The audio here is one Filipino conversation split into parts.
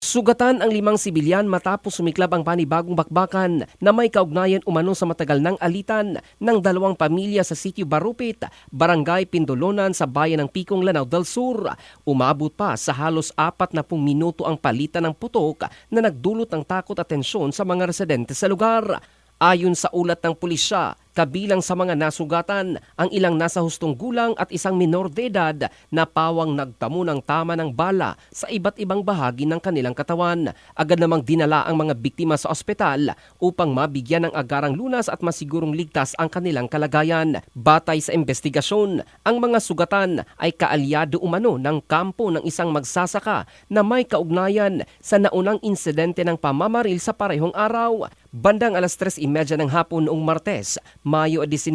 Sugatan ang 5 sibilyan matapos sumiklab ang panibagong bakbakan na may kaugnayan umano sa matagal ng alitan ng 2 pamilya sa sitio Barupit, Barangay Pindolonan sa bayan ng Picong, Lanao del Sur. Umabot pa sa halos 40 minuto ang palitan ng putok na nagdulot ng takot at tensyon sa mga residente sa lugar. Ayon sa ulat ng pulisya, kabilang sa mga nasugatan ang ilang nasa hustong gulang at isang minor de edad na pawang nagtamo ng tama ng bala sa iba't ibang bahagi ng kanilang katawan. Agad namang dinala ang mga biktima sa ospital upang mabigyan ng agarang lunas at masigurong ligtas ang kanilang kalagayan. Batay sa investigasyon, ang mga sugatan ay kaalyado umano ng kampo ng isang magsasaka na may kaugnayan sa naunang insidente ng pamamaril sa parehong araw. Bandang 3:30 ng hapon noong Martes, Mayo 19,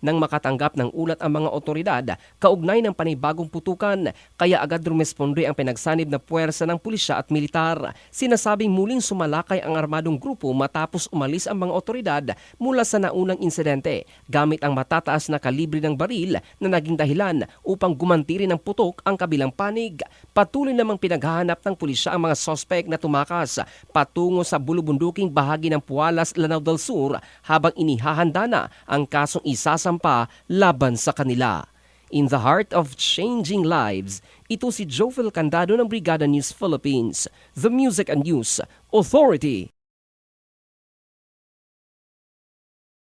nang makatanggap ng ulat ang mga otoridad kaugnay ng panibagong putukan, kaya agad rumesponde ang pinagsanib na puwersa ng pulisya at militar. Sinasabing muling sumalakay ang armadong grupo matapos umalis ang mga otoridad mula sa naunang insidente gamit ang matataas na kalibre ng baril na naging dahilan upang gumanti rin ng putok ang kabilang panig. Patuloy namang pinaghahanap ng pulisya ang mga sospek na tumakas patungo sa bulubunduking bahagi ng Pualas, Lanao del Sur habang inihahanda na ang kasong isasampa laban sa kanila. In the heart of changing lives, ito si Jovel Candado ng Brigada News Philippines, the Music and News Authority.